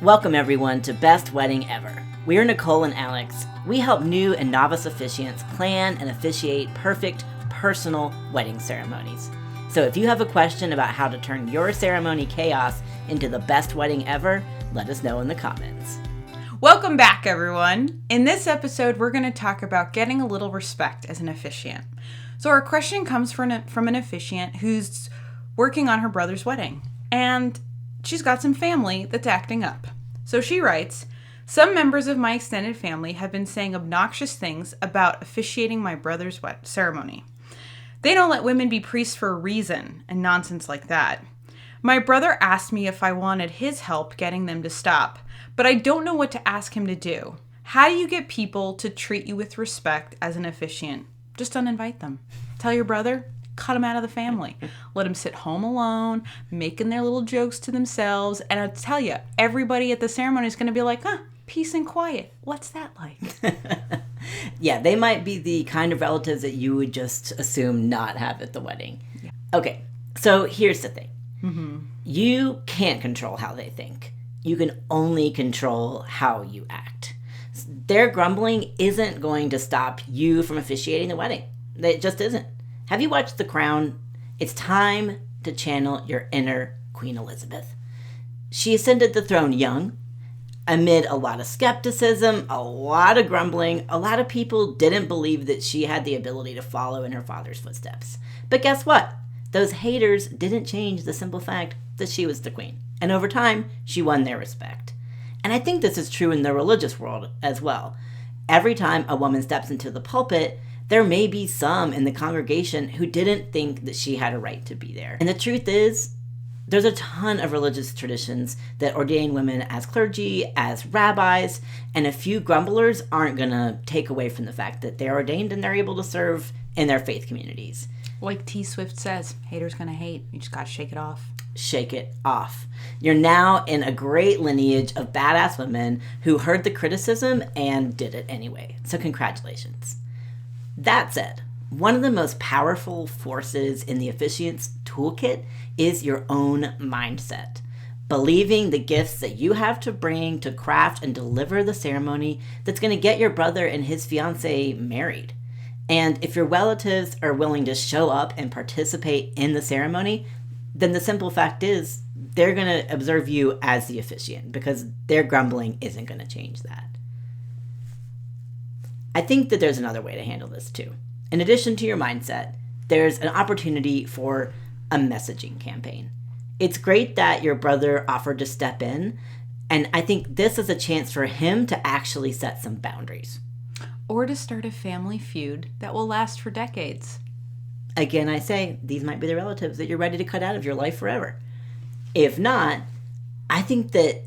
Welcome everyone to Best Wedding Ever. We're Nicole and Alex. We help new and novice officiants plan and officiate perfect, personal wedding ceremonies. So if you have a question about how to turn your ceremony chaos into the best wedding ever, let us know in the comments. Welcome back, everyone. In this episode, we're going to talk about getting a little respect as an officiant. So our question comes from an officiant who's working on her brother's wedding, and she's got some family that's acting up. So she writes, "Some members of my extended family have been saying obnoxious things about officiating my brother's ceremony. They don't let women be priests for a reason, and nonsense like that. My brother asked me if I wanted his help getting them to stop, but I don't know what to ask him to do. How do you get people to treat you with respect as an officiant? Just uninvite them. Tell your brother, cut them out of the family. Let them sit home alone, making their little jokes to themselves. And I'll tell you, everybody at the ceremony is going to be like, peace and quiet. What's that like?" Yeah, they might be the kind of relatives that you would just assume not have at the wedding. Yeah. Okay, so here's the thing. You can't control how they think. You can only control how you act. Their grumbling isn't going to stop you from officiating the wedding. It just isn't. Have you watched The Crown? It's time to channel your inner Queen Elizabeth. She ascended the throne young, amid a lot of skepticism, a lot of grumbling. A lot of people didn't believe that she had the ability to follow in her father's footsteps. But guess what? Those haters didn't change the simple fact that she was the queen. And over time, she won their respect. And I think this is true in the religious world as well. Every time a woman steps into the pulpit, there may be some in the congregation who didn't think that she had a right to be there. And the truth is, there's a ton of religious traditions that ordain women as clergy, as rabbis, and a few grumblers aren't going to take away from the fact that they're ordained and they're able to serve in their faith communities. Like T. Swift says, haters gonna hate. You just gotta shake it off. Shake it off. You're now in a great lineage of badass women who heard the criticism and did it anyway. So congratulations. That said, one of the most powerful forces in the officiant's toolkit is your own mindset. Believing the gifts that you have to bring to craft and deliver the ceremony that's going to get your brother and his fiancée married. And if your relatives are willing to show up and participate in the ceremony, then the simple fact is they're going to observe you as the officiant because their grumbling isn't going to change that. I think that there's another way to handle this too. In addition to your mindset, there's an opportunity for a messaging campaign. It's great that your brother offered to step in, and I think this is a chance for him to actually set some boundaries. Or to start a family feud that will last for decades. Again, I say, these might be the relatives that you're ready to cut out of your life forever. If not, I think that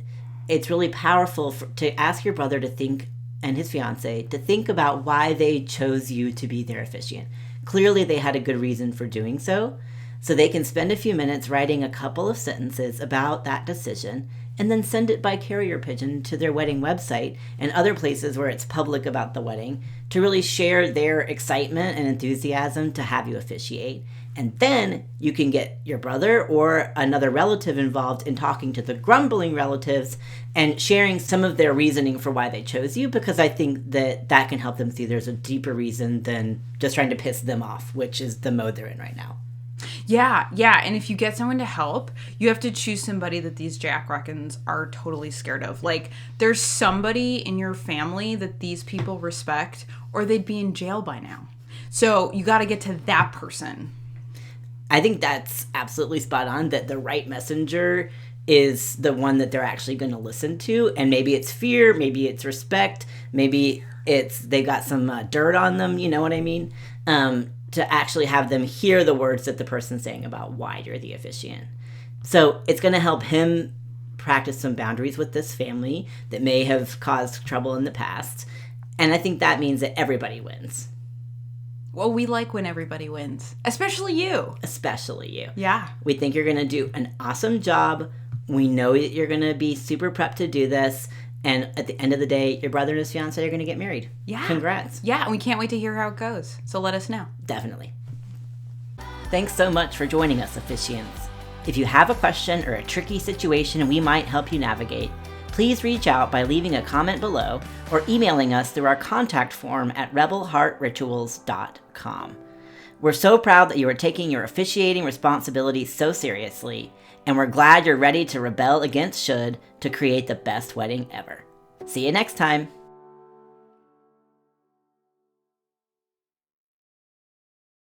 it's really powerful to ask your brother to think, and his fiance, to think about why they chose you to be their officiant. Clearly, they had a good reason for doing so they can spend a few minutes writing a couple of sentences about that decision and then send it by carrier pigeon to their wedding website and other places where it's public about the wedding to really share their excitement and enthusiasm to have you officiate. And then you can get your brother or another relative involved in talking to the grumbling relatives and sharing some of their reasoning for why they chose you, because I think that can help them see there's a deeper reason than just trying to piss them off, which is the mode they're in right now. Yeah. And if you get someone to help, you have to choose somebody that these jackreckons are totally scared of. Like, there's somebody in your family that these people respect, or they'd be in jail by now. So you got to get to that person. I think that's absolutely spot on, that the right messenger is the one that they're actually going to listen to. And maybe it's fear, maybe it's respect, maybe it's they got some dirt on them, you know what I mean? To actually have them hear the words that the person's saying about why you're the officiant. So it's going to help him practice some boundaries with this family that may have caused trouble in the past. And I think that means that everybody wins. Well, we like when everybody wins. Especially you. Especially you. Yeah. We think you're going to do an awesome job. We know that you're going to be super prepped to do this. And at the end of the day, your brother and his fiancé are going to get married. Yeah. Congrats. Yeah, and we can't wait to hear how it goes. So let us know. Definitely. Thanks so much for joining us, officiants. If you have a question or a tricky situation we might help you navigate, please reach out by leaving a comment below or emailing us through our contact form at rebelheartrituals.com. We're so proud that you are taking your officiating responsibility so seriously, and we're glad you're ready to rebel against should to create the best wedding ever. See you next time.